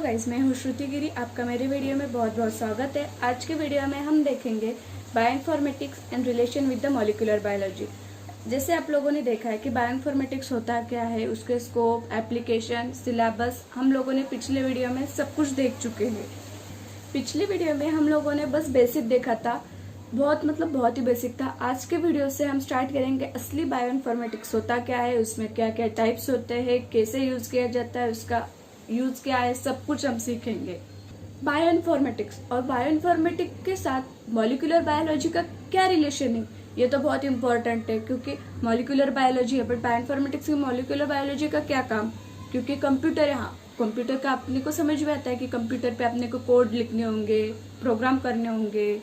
Guys, मैं हूँ श्रुति गिरी। आपका मेरे वीडियो में बहुत बहुत स्वागत है। आज के वीडियो में हम देखेंगे bioinformatics and relation with the molecular biology. जैसे आप लोगों ने देखा है कि बायोइन्फॉर्मेटिक्स होता क्या है, उसके स्कोप, एप्लीकेशन, सिलेबस हम लोगों ने पिछले वीडियो में सब कुछ देख चुके हैं। पिछले वीडियो में हम लोगों ने बस बेसिक देखा था, बहुत ही बेसिक था। आज के वीडियो से हम स्टार्ट करेंगे असली बायोइन्फॉर्मेटिक्स होता क्या है, उसमें क्या क्या टाइप्स होते हैं, कैसे यूज किया जाता है, उसका यूज क्या है, सब कुछ हम सीखेंगे। बायोइन्फॉर्मेटिक्स और बायोइन्फॉर्मेटिक्स के साथ मॉलिक्यूलर बायोलॉजी का क्या रिलेशन है, ये तो बहुत इंपॉर्टेंट है क्योंकि मॉलिक्यूलर बायोलॉजी है, बट बायोइन्फॉर्मेटिक्स की मॉलिक्यूलर बायोलॉजी का क्या काम, क्योंकि कंप्यूटर है। हाँ, कंप्यूटर का अपने को समझ में आता है कि कंप्यूटर पे अपने को कोड लिखने होंगे, प्रोग्राम करने होंगे,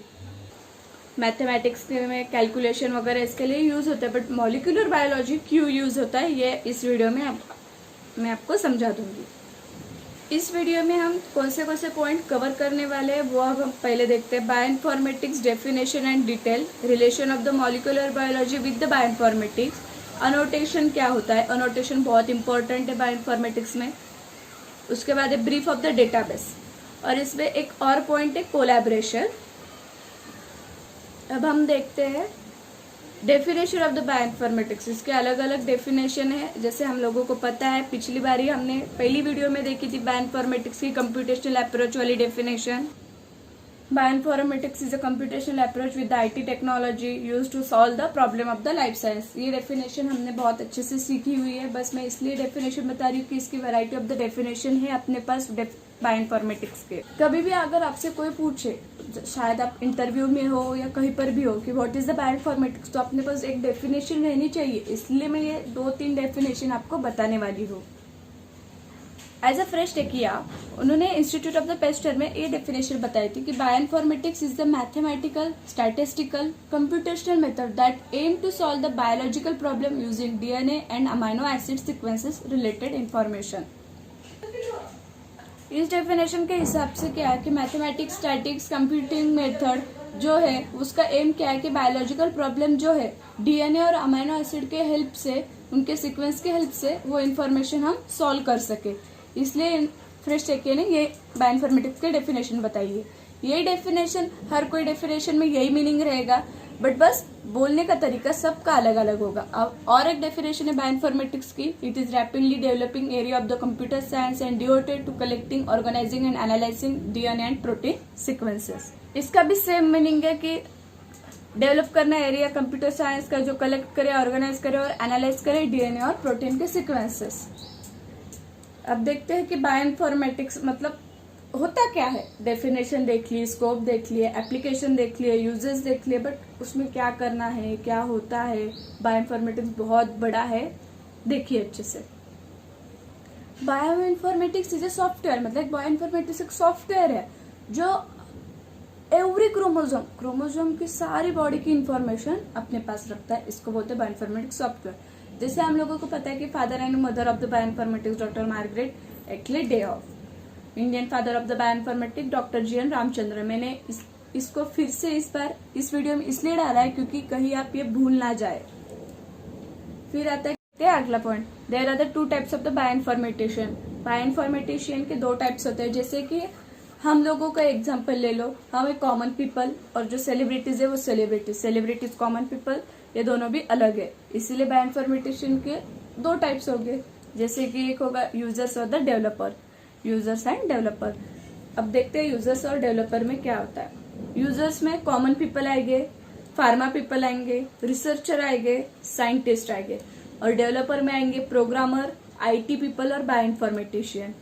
मैथमेटिक्स में कैलकुलेशन वगैरह इसके लिए यूज होता है। बट मॉलिक्यूलर बायोलॉजी क्यों यूज होता है, ये इस वीडियो में मैं आपको समझा दूंगी। इस वीडियो में हम कौन से पॉइंट कवर करने वाले हैं वो अब हम पहले देखते हैं। Bioinformatics definition and detail, relation of the molecular biology with the bioinformatics, annotation क्या होता है, अनोटेशन बहुत इंपॉर्टेंट है बायोइन्फॉर्मेटिक्स में। उसके बाद है ब्रीफ ऑफ द डेटाबेस, और इसमें एक और पॉइंट है कोलैबोरेशन। अब हम देखते हैं डेफिनेशन ऑफ द बायोइन्फॉर्मेटिक्स। इसके अलग अलग डेफिनेशन है, जैसे हम लोगों को पता है। पिछली बारी हमने पहली वीडियो में देखी थी बायोइन्फॉर्मेटिक्स की कंप्यूटेशनल अप्रोच वाली definition. Bioinformatics is a computational approach with IT technology used to solve the problem of the life science. ये डेफिनेशन हमने बहुत अच्छे से सीखी हुई है, बस मैं इसलिए डेफिनेशन बता रही हूँ कि इसकी वैरायटी ऑफ द डेफिनेशन है अपने पास बायोइन्फॉर्मेटिक्स के। कभी भी अगर आपसे कोई पूछे, शायद आप इंटरव्यू में हो या कहीं पर भी हो, कि व्हाट इज द बायोइन्फॉर्मेटिक्स, तो अपने पास एक डेफिनेशन रहनी चाहिए। इसलिए मैं ये 2-3 डेफिनेशन आपको बताने वाली हूँ। एज अ फ्रेश टेकिया, उन्होंने इंस्टीट्यूट ऑफ द पेस्टर में ये डेफिनेशन बताई थी कि bioinformatics is the mathematical, statistical, computational method that aim to solve the biological problem using DNA and amino acid sequences related information. इस डेफिनेशन के हिसाब से क्या है कि मैथमेटिक्स, स्टैटिक्स, कंप्यूटिंग मेथड जो है उसका एम क्या है कि बायोलॉजिकल प्रॉब्लम जो है डीएनए और अमाइनो एसिड के हेल्प से, उनके सीक्वेंस के हेल्प से वो इन्फॉर्मेशन हम सॉल्व कर सके। इसलिए फ्रेश टेके ने ये बायोइन्फॉर्मेटिक्स के डेफिनेशन बताई है। यही डेफिनेशन, हर कोई डेफिनेशन में यही मीनिंग रहेगा, बट बस बोलने का तरीका सबका अलग अलग होगा। अब और एक डेफिनेशन है बायोइन्फॉर्मेटिक्स की, it is rapidly developing area of the computer science and devoted to collecting, organising and analysing DNA and protein sequences. इसका भी सेम मीनिंग है कि डेवलप करना एरिया कंप्यूटर साइंस का जो कलेक्ट करे, ऑर्गेनाइज करे और एनालाइज करे डीएनए और प्रोटीन के सीक्वेंसेस। अब देखते हैं कि बायोइन्फॉर्मेटिक्स मतलब होता क्या है। डेफिनेशन देख ली, स्कोप देख लिए, एप्लीकेशन देख लिए, यूजेस देख लिए, बट उसमें क्या करना है, क्या होता है। बायोइन्फॉर्मेटिक्स बहुत बड़ा है, देखिए अच्छे से। बायोइन्फॉर्मेटिक्स इज ए सॉफ्टवेयर, मतलब बायोइन्फॉर्मेटिक्स एक सॉफ्टवेयर है जो एवरी क्रोमोजोम की सारी बॉडी की इंफॉर्मेशन अपने पास रखता है। इसको बोलते हैं बायोइन्फॉर्मेटिक्स सॉफ्टवेयर। जैसे हम लोगों को पता है कि father and mother of the bioinformatics doctor Margaret Oakley Dayhoff, Indian father of the bioinformatics doctor G N Ramachandran. मैंने इसको फिर से इस बार इस वीडियो में इसलिए डाला है क्योंकि कहीं आप ये भूल ना जाए। फिर आता है अगला point, there are the 2 types of the bioinformatician. Bioinformatician के 2 टाइप्स होते हैं। जैसे कि हम लोगों का एग्जाम्पल ले लो, हम एक कॉमन पीपल, और जो सेलिब्रिटीज है वो सेलिब्रिटीज कॉमन पीपल, ये दोनों भी अलग है। इसीलिए बायोइन्फॉर्मेटिशियन के 2 टाइप्स हो गए। जैसे कि एक होगा यूजर्स और the developer, users end developer. अब देखते हैं यूजर्स और डेवलपर में क्या होता है। यूजर्स में कॉमन पीपल आएंगे, फार्मा पीपल आएंगे, रिसर्चर आएंगे, साइंटिस्ट आएंगे, और डेवलपर में आएंगे प्रोग्रामर, आईटी पीपल और बायोइन्फॉर्मेटिशियन।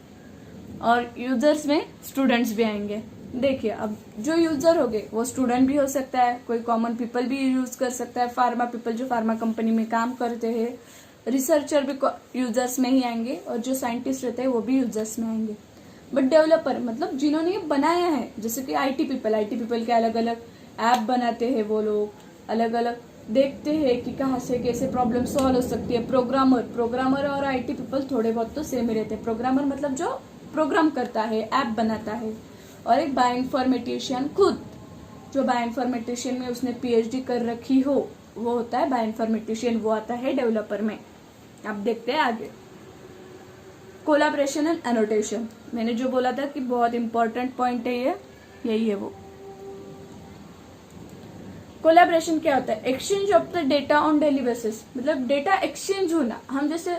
और यूजर्स में स्टूडेंट्स भी आएंगे। देखिए, अब जो यूजर हो गए वो स्टूडेंट भी हो सकता है, कोई कॉमन पीपल भी यूज कर सकता है, फार्मा पीपल जो फार्मा कंपनी में काम करते हैं, रिसर्चर भी यूजर्स में ही आएंगे, और जो साइंटिस्ट रहते हैं वो भी यूजर्स में आएंगे। बट डेवलपर मतलब जिन्होंने ये बनाया है, जैसे कि आईटी पीपल के अलग अलग ऐप बनाते हैं, वो लोग अलग अलग देखते हैं कि कहाँ से कैसे प्रॉब्लम सॉल्व हो सकती है। प्रोग्रामर और आईटी पीपल थोड़े बहुत तो सेम ही रहते हैं। प्रोग्रामर मतलब जो प्रोग्राम करता है, ऐप बनाता है। और एक बायोइन्फॉर्मेटिशियन खुद, जो बायोइन्फॉर्मेटिशियन में उसने पीएचडी कर रखी हो, वो होता है बायोइन्फॉर्मेटिशियन, वो आता है डेवलपर में। अब देखते हैं आगे, कोलैबोरेशन एंड एनोटेशन। मैंने जो बोला था कि बहुत इंपॉर्टेंट पॉइंट है ये, यही है वो। कोलैबोरेशन क्या होता है? Exchange of the data on daily basis, मतलब डेटा एक्सचेंज होना। हम जैसे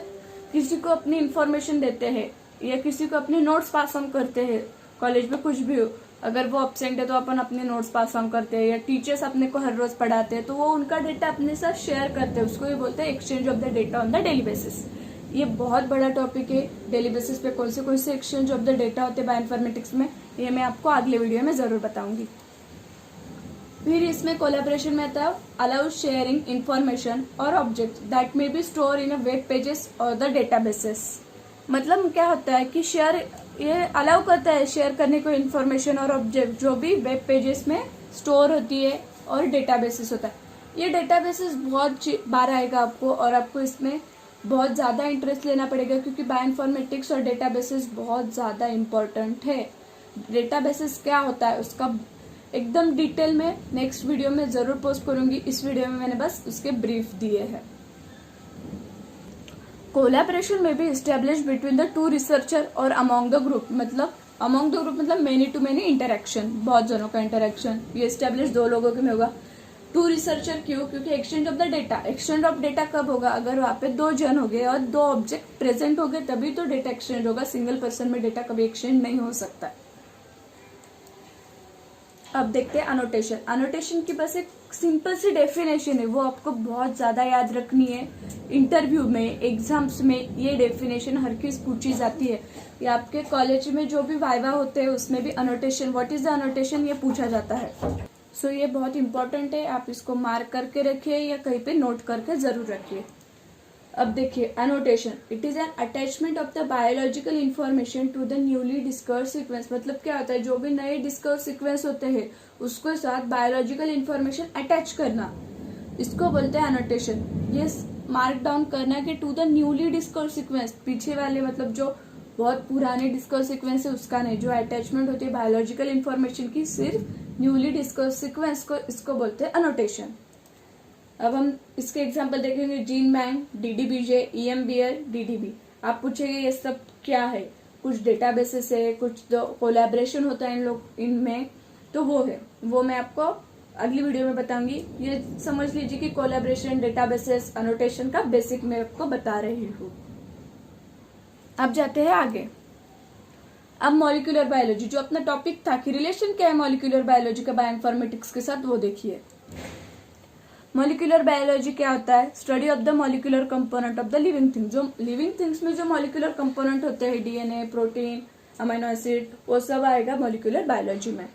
किसी को अपनी इंफॉर्मेशन देते हैं या किसी को अपने नोट्स पास ऑन करते हैं, कॉलेज में कुछ भी हो, अगर वो एब्सेंट है तो अपन अपने नोट्स पास ऑन करते हैं, या टीचर्स अपने को हर रोज पढ़ाते हैं तो वो उनका डेटा अपने साथ शेयर करते हैं, उसको ही बोलते हैं exchange of the data on the daily basis. ये बहुत बड़ा टॉपिक है। डेली बेसिस पे कौन से एक्सचेंज ऑफ द डेटा होते हैं बायोइन्फॉर्मेटिक्स में, ये मैं आपको अगले वीडियो में जरूर बताऊंगी। फिर इसमें कोलैबोरेशन में आता है अलाउ शेयरिंग इंफॉर्मेशन और object that may be store in a web pages और द डेटाबेसेस। मतलब क्या होता है कि शेयर, ये अलाउ करता है शेयर करने को इंफॉर्मेशन और ऑब्जेक्ट जो भी वेब पेजेस में स्टोर होती है और डेटाबेसेस होता है। ये डेटाबेसेस बहुत बार आएगा आपको, और आपको इसमें बहुत ज़्यादा इंटरेस्ट लेना पड़ेगा क्योंकि बायोइन्फॉर्मेटिक्स और डेटाबेसेस बहुत ज़्यादा इम्पोर्टेंट है। डेटाबेसेस क्या होता है उसका एकदम डिटेल में नेक्स्ट वीडियो में जरूर पोस्ट करूंगी। इस वीडियो में मैंने बस उसके ब्रीफ दिए हैं। कोलैबोरेशन में भी establish between the two researcher और अमॉन्ग द ग्रुप, मतलब अमॉन्ग द ग्रुप मतलब मेनी टू मेनी इंटरेक्शन, बहुत जनों का इंटरेक्शन। ये एस्टेब्लिश दो लोगों के में होगा। टू रिसर्चर क्यों? क्योंकि exchange of the data, exchange of data कब होगा? अगर वहाँ पे दो जन हो गए और दो ऑब्जेक्ट प्रेजेंट हो गए तभी तो डेटा एक्सचेंज होगा। सिंगल पर्सन में डेटा कभी एक्सचेंज नहीं हो सकता। अब देखते हैं अनोटेशन। अनोटेशन की बस एक सिंपल सी डेफिनेशन है, वो आपको बहुत ज्यादा याद रखनी है। इंटरव्यू में, एग्जाम्स में ये डेफिनेशन हर चीज पूछी जाती है, या आपके कॉलेज में जो भी वाइवा होते हैं उसमें भी annotation, what is the annotation, ये पूछा जाता है। सो ये बहुत इंपॉर्टेंट है, आप इसको मार्क करके रखिए या कहीं पे नोट करके जरूर रखिए। अब देखिए annotation, it is an attachment of the biological information to the newly discovered sequence. मतलब क्या होता है, जो भी नए डिस्कवर सीक्वेंस होते हैं उसको साथ बायोलॉजिकल इंफॉर्मेशन अटैच करना, इसको बोलते हैं अनोटेशन। ये मार्क डाउन करना कि to the newly discovered sequence, पीछे वाले मतलब जो बहुत पुराने डिस्कवर सीक्वेंस है उसका नहीं, जो अटैचमेंट होती है बायोलॉजिकल इंफॉर्मेशन की सिर्फ न्यूली डिस्कवर सीक्वेंस को, इसको बोलते हैं अनोटेशन। अब हम इसके एग्जांपल देखेंगे, जीन बैंक, डीडीबीजे, ईएमबीआर, डीडीबी। आप पूछेंगे ये सब क्या है? कुछ डेटाबेसेस है, कुछ तो कोलैबोरेशन होता है इन लोग इनमें, तो वो है, वो मैं आपको अगली वीडियो में बताऊंगी। ये समझ लीजिए कि कोलैबोरेशन, डेटाबेसेस, अनोटेशन का बेसिक मैं आपको बता रही हूँ। अब जाते हैं आगे। अब मॉलिक्यूलर बायोलॉजी, जो अपना टॉपिक था कि रिलेशन क्या है मॉलिक्यूलर बायोलॉजी का बायोइन्फॉर्मेटिक्स के साथ, वो देखिए। मॉलिक्यूलर बायोलॉजी क्या होता है? Study of the molecular component of the living things. जो लिविंग थिंग्स में जो मॉलिक्यूलर कंपोनेंट होते हैं, डीएनए, प्रोटीन, अमीनो एसिड, वो सब आएगा मॉलिक्यूलर बायोलॉजी में।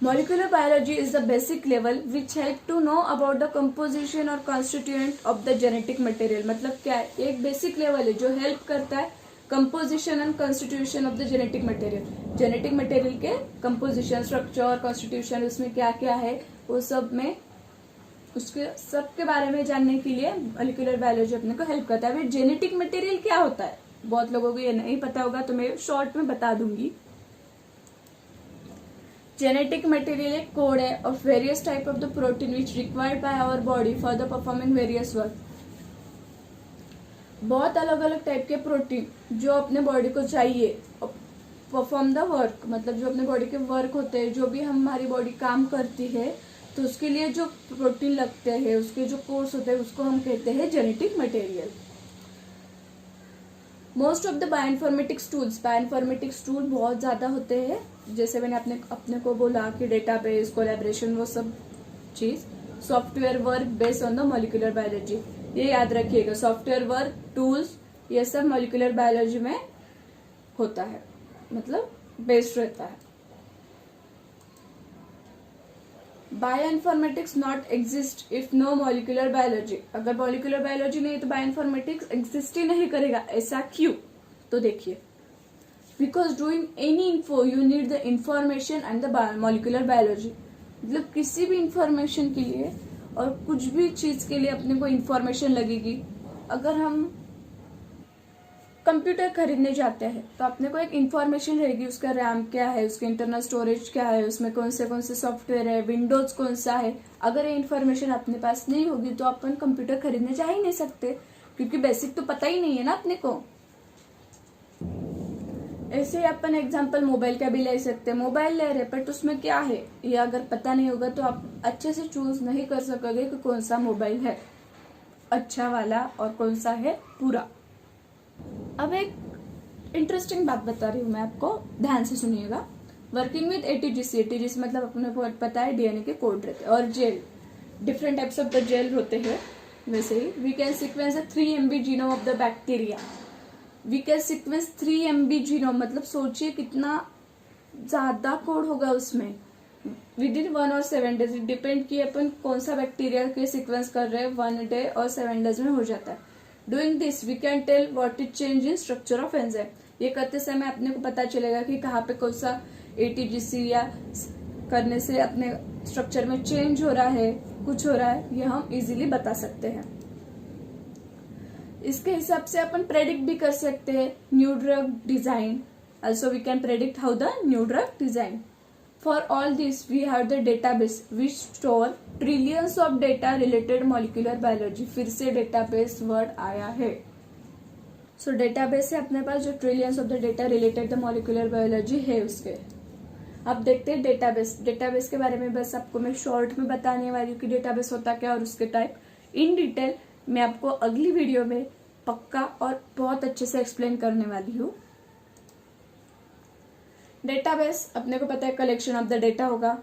Molecular biology is the basic level which help to know about the composition और constituent of the genetic material. मतलब क्या है? एक बेसिक लेवल है जो हेल्प करता है composition and constitution of the genetic material. Genetic material के कंपोजिशन, स्ट्रक्चर, कॉन्स्टिट्यूशन, उसमें क्या क्या है वो सब में, उसके सब के बारे में जानने के लिए मॉलिक्यूलर बायोलॉजी अपने को हेल्प करता है। फिर जेनेटिक मटेरियल क्या होता है? बहुत लोगों को ये नहीं पता होगा तो मैं शॉर्ट में बता दूंगी। जेनेटिक मटेरियल एक कोड है of various type of the protein which required by our body for the performing various work. बहुत अलग अलग टाइप के प्रोटीन जो अपने बॉडी को चाहिए परफॉर्म द वर्क, मतलब जो अपने बॉडी के वर्क होते हैं, जो भी हमारी बॉडी काम करती है तो उसके लिए जो प्रोटीन लगते हैं, उसके जो कोर्स होते हैं, उसको हम कहते हैं genetic material. Most of the bioinformatics tools, bioinformatics tool बहुत ज्यादा होते हैं, जैसे मैंने अपने को बोला कि डेटाबेस, कोलैबोरेशन, वो सब चीज। Software work based on the molecular biology, ये याद रखिएगा। सॉफ्टवेयर वर्क, टूल्स, ये सब मॉलिक्यूलर बायोलॉजी में होता है, मतलब बेस्ड रहता है। Bioinformatics not exist if no molecular biology. अगर मॉलिक्यूलर बायोलॉजी नहीं है तो बायोइन्फॉर्मेटिक्स एग्जिस्ट ही नहीं करेगा। ऐसा क्यों? तो देखिए, because doing any info you need the information and the molecular biology. मतलब किसी भी इंफॉर्मेशन के लिए और कुछ भी चीज के लिए अपने को इंफॉर्मेशन लगेगी। अगर हम कंप्यूटर खरीदने जाते हैं तो अपने को एक इंफॉर्मेशन रहेगी, उसका रैम क्या है, उसके इंटरनल स्टोरेज क्या है, उसमें कौन से सॉफ्टवेयर है, विंडोज कौन सा है। अगर ये इन्फॉर्मेशन अपने पास नहीं होगी तो अपन कंप्यूटर खरीदने जा ही नहीं सकते, क्योंकि बेसिक तो पता ही नहीं है ना अपने को। ऐसे ही अपन एग्जांपल मोबाइल का भी ले सकते हैं। मोबाइल ले रहे बट उसमें क्या है ये अगर पता नहीं होगा तो आप अच्छे से चूज नहीं कर सकोगे कि कौन सा मोबाइल है अच्छा वाला और कौन सा है पूरा। अब एक इंटरेस्टिंग बात बता रही हूँ मैं आपको, ध्यान से सुनिएगा। वर्किंग विद एटीजीसी, एटीजीसी मतलब अपने को पता है डीएनए के कोड रहते हैं, और gel, different types of the gel होते हैं। वैसे ही we can sequence 3 MB genome of the bacteria. We can sequence 3 MB genome, मतलब सोचिए कितना ज्यादा कोड होगा उसमें विद इन 1 और 7 डेज। डिपेंड किए अपन कौन सा बैक्टीरिया के सीक्वेंस कर रहे हैं, 1 डे और 7 डेज में हो जाता है। Doing this we can tell what is change in structure of enzyme. ये करते समय अपने को पता चलेगा कि कहाँ पे कौन सा एटीजीसी या करने से अपने स्ट्रक्चर में चेंज हो रहा है, कुछ हो रहा है, ये हम इजीली बता सकते हैं। इसके हिसाब से अपन प्रेडिक्ट भी कर सकते हैं new drug design. Also we can predict how the new drug design. For all this we have the database which store trillions of data related molecular biology. फिर से database word आया है। So database है अपने पास जो trillions of the data related the molecular biology है उसके। अब देखते हैं डेटाबेस। डेटाबेस के बारे में बस आपको मैं शॉर्ट में बताने वाली हूँ कि डेटाबेस होता क्या और उसके टाइप। इन डिटेल मैं आपको अगली वीडियो में पक्का और बहुत अच्छे से एक्सप्लेन करने वाली हूँ। डेटाबेस अपने को पता है कलेक्शन ऑफ द डेटा होगा।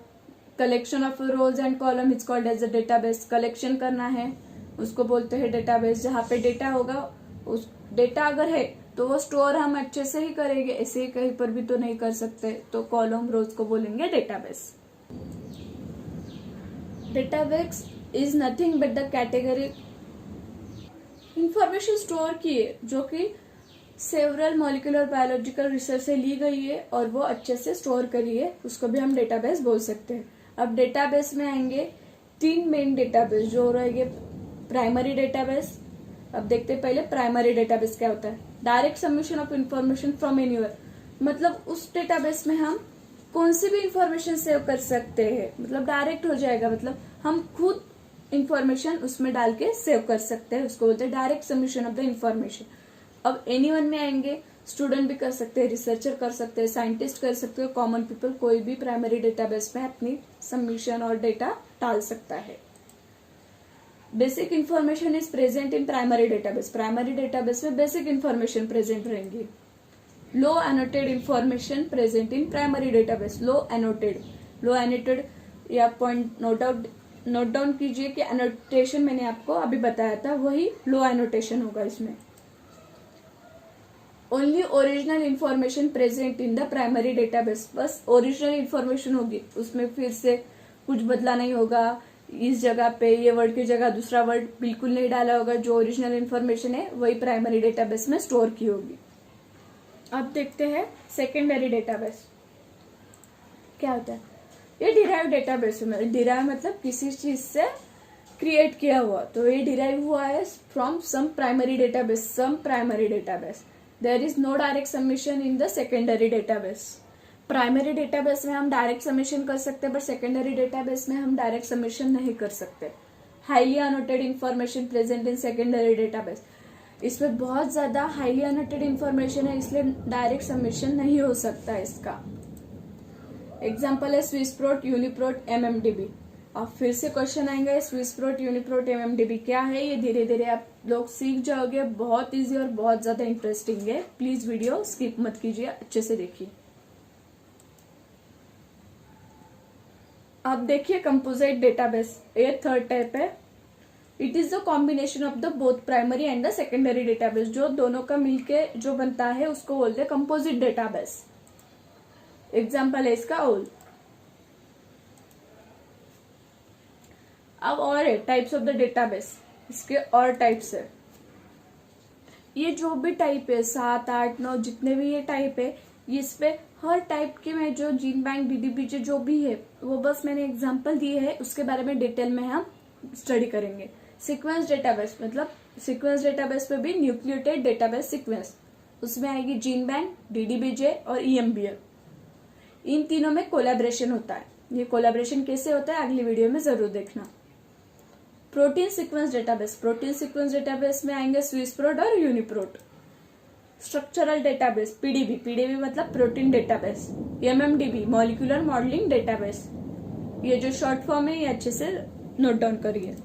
Collection of rows and column is called as a database. Collection करना है उसको बोलते हैं डेटाबेस। जहाँ पे डेटा होगा, उस डेटा अगर है तो वो स्टोर हम अच्छे से ही करेंगे, ऐसे ही कहीं पर भी तो नहीं कर सकते, तो कॉलम रोज को बोलेंगे database. Database is nothing but the category information store की है जो कि सेवरल मॉलिक्यूलर बायोलॉजिकल रिसर्च से ली गई है और वो अच्छे से स्टोर करी है, उसको भी हम डेटाबेस बोल सकते हैं। अब डेटाबेस में आएंगे 3 मेन डेटाबेस जो रहेंगे। प्राइमरी डेटाबेस, अब देखते हैं पहले प्राइमरी डेटाबेस क्या होता है। Direct submission of information from anywhere, मतलब उस डेटाबेस में हम कौन सी भी इंफॉर्मेशन सेव कर सकते हैं, मतलब डायरेक्ट हो जाएगा, मतलब हम खुद इंफॉर्मेशन उसमें डाल के सेव कर सकते हैं, उसको बोलते हैं direct submission of the information. अब एनीवन में आएंगे, स्टूडेंट भी कर सकते हैं, रिसर्चर कर सकते हैं, साइंटिस्ट कर सकते हैं, कॉमन पीपल, कोई भी प्राइमरी डेटाबेस में अपनी सबमिशन और डेटा डाल सकता है। Basic information is present in primary database. Primary database में बेसिक इंफॉर्मेशन प्रेजेंट रहेंगी। Low annotated information present in primary database. Low annotated या पॉइंट नोट डाउन कीजिए कि एनोटेशन मैंने आपको अभी बताया था, वही लो एनोटेशन होगा इसमें। Only original information present in the primary database. बस ओरिजिनल इंफॉर्मेशन होगी, उसमें फिर से कुछ बदला नहीं होगा। इस जगह पे ये वर्ड की जगह दूसरा वर्ड बिल्कुल नहीं डाला होगा। जो ओरिजिनल इंफॉर्मेशन है वही प्राइमरी डेटाबेस में स्टोर की होगी। अब देखते हैं सेकेंडरी डेटाबेस क्या होता है। ये डिराइव डेटाबेस में, डिराइव मतलब किसी चीज से क्रिएट किया हुआ, तो ये डिराइव हुआ है from some primary database. There is no direct submission in the secondary database. Primary database में हम डायरेक्ट सबमिशन कर सकते हैं, बट सेकेंडरी डेटाबेस में हम डायरेक्ट सबमिशन नहीं कर सकते। Highly annotated information present in secondary database. इसमें बहुत ज्यादा हाईली अनोटेड इंफॉर्मेशन है, इसलिए डायरेक्ट सबमिशन नहीं हो सकता इसका। एग्जाम्पल है स्विसप्रोट, यूनिप्रोट, एमएमडीबी। अब फिर से क्वेश्चन आएंगे स्विसप्रोट, यूनिप्रोट, एमएमडीबी क्या है, ये धीरे धीरे आप लोग सीख जाओगे। बहुत इजी और बहुत ज्यादा इंटरेस्टिंग है। प्लीज वीडियो स्किप मत कीजिए, अच्छे से देखिए। अब देखिए कंपोजिट डेटाबेस, ये थर्ड टाइप है। It is the combination of the both primary and the secondary database. जो दोनों का मिलके जो बनता है उसको बोलते हैं कंपोजिट डेटाबेस। एग्जाम्पल है इसका ओल। अब और है टाइप्स ऑफ द डेटाबेस, इसके और टाइप्स है। ये जो भी टाइप है 7, 8, 9 जितने भी ये टाइप है, इस पे हर टाइप के में जो जीन बैंक, डीडीबीजे जो भी है वो बस मैंने एग्जांपल दिए है, उसके बारे में डिटेल में हम स्टडी करेंगे। सीक्वेंस डेटाबेस, मतलब सीक्वेंस डेटाबेस पे भी न्यूक्लियोटाइड डेटाबेस सीक्वेंस, उसमें आएगी जीन बैंक, डीडीबीजे और ईएमबीएल। इन तीनों में कोलैबोरेशन होता है। ये कोलैबोरेशन कैसे होता है अगली वीडियो में जरूर देखना। Protein sequence database, protein sequence database में आएंगे स्विसप्रोट और UniProt. Structural database, PDB, PDB मतलब protein database, MMDB molecular modelling database, ये जो शॉर्ट फॉर्म है ये अच्छे से नोट डाउन करिए।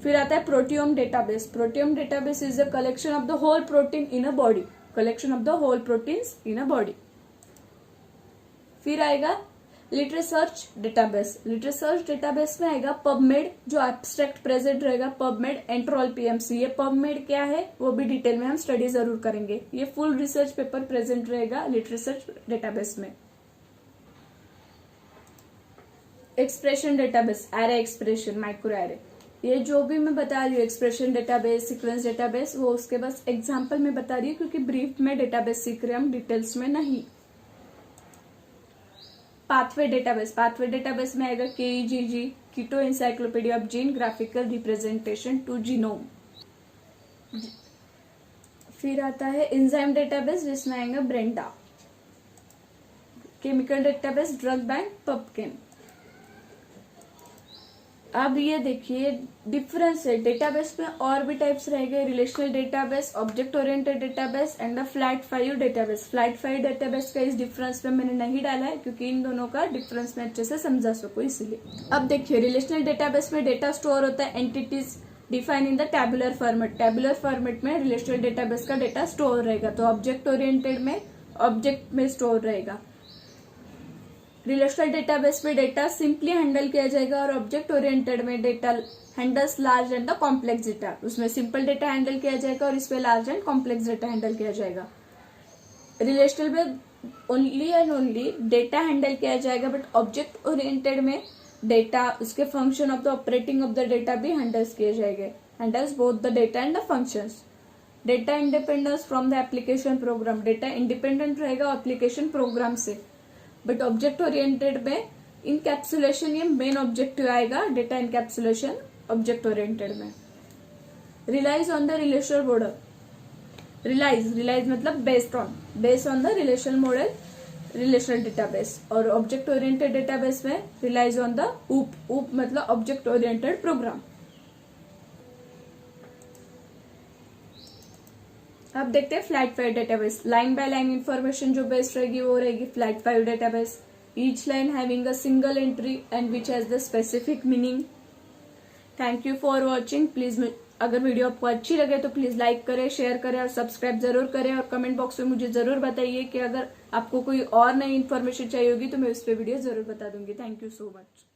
फिर आता है proteome database, proteome database is a collection of the whole protein in a body, collection of the whole proteins in a body. फिर आएगा लिटरेचर्स डेटाबेस, लिटरेचर्स डेटाबेस में आएगा पबमेड, जो एब्स्ट्रैक्ट प्रेजेंट रहेगा पबमेड, एंट्रोल पीएमसी। ये PubMed क्या है वो भी डिटेल में हम स्टडी जरूर करेंगे। ये फुल रिसर्च पेपर प्रेजेंट रहेगा लिटरेचर डेटाबेस में। Expression database, array expression, micro array, ये जो भी मैं बता रही हूँ एक्सप्रेशन डेटाबेस, सीक्वेंस डेटाबेस, वो उसके बस एग्जांपल में बता रही हूँ क्योंकि ब्रीफ में डेटाबेस सीख रहे हम, डिटेल्स में नहीं। पाथवे डेटाबेस, पाथवे डेटाबेस में आएगा KEGG, Kyoto encyclopedia of gene graphical representation to genome. फिर आता है एंजाइम डेटाबेस जिसमें आएगा BRENDA. Chemical database drug bank, PubChem. अब ये देखिए डिफरेंस है डेटाबेस में, और भी टाइप्स रहेंगे, relational database, object oriented database and the flat file database. Flat file database का इस डिफरेंस में मैंने नहीं डाला है क्योंकि इन दोनों का डिफरेंस में अच्छे से समझा सको इसलिए। अब देखिए रिलेशनल डेटाबेस में डेटा स्टोर होता है, entities define in the tabular format, tabular format में रिलेशनल डेटाबेस का डेटा स्टोर रहेगा। तो ऑब्जेक्ट ओरिएंटेड में ऑब्जेक्ट में स्टोर रहेगा। रिलेशनल डेटाबेस में डेटा सिंपली हैंडल किया जाएगा और ऑब्जेक्ट ओरिएंटेड में data handles large and the complex data, उसमें सिंपल डेटा हैंडल किया जाएगा और इसमें large and complex data handle किया जाएगा। रिलेशनल में only and only data handle किया जाएगा, बट ऑब्जेक्ट ओरिएंटेड में डेटा, उसके function of the operating of the data भी हैंडल्स किए जाएंगे, handles both the data and the functions. Data independence from the application program, data independent रहेगा application program से, but object oriented में encapsulation ये main objective आएगा, data encapsulation object oriented में। Relies on the relational model, relies मतलब based on the relational model relational database, और object oriented database में relies on the ऊप मतलब ऑब्जेक्ट ओरिएंटेड प्रोग्राम। अब देखते हैं flat file database, line by line information जो बेस्ड रहेगी वो रहेगी flat file database. Each line having a single entry and which has the specific meaning. Thank you for watching. Please अगर video आपको अच्छी लगे तो प्लीज लाइक करें, शेयर करें और सब्सक्राइब जरूर करें, और कमेंट बॉक्स में मुझे जरूर बताइए कि अगर आपको कोई और नई इन्फॉर्मेशन चाहिए होगी तो मैं उस पर वीडियो जरूर बता दूंगी। Thank you so much.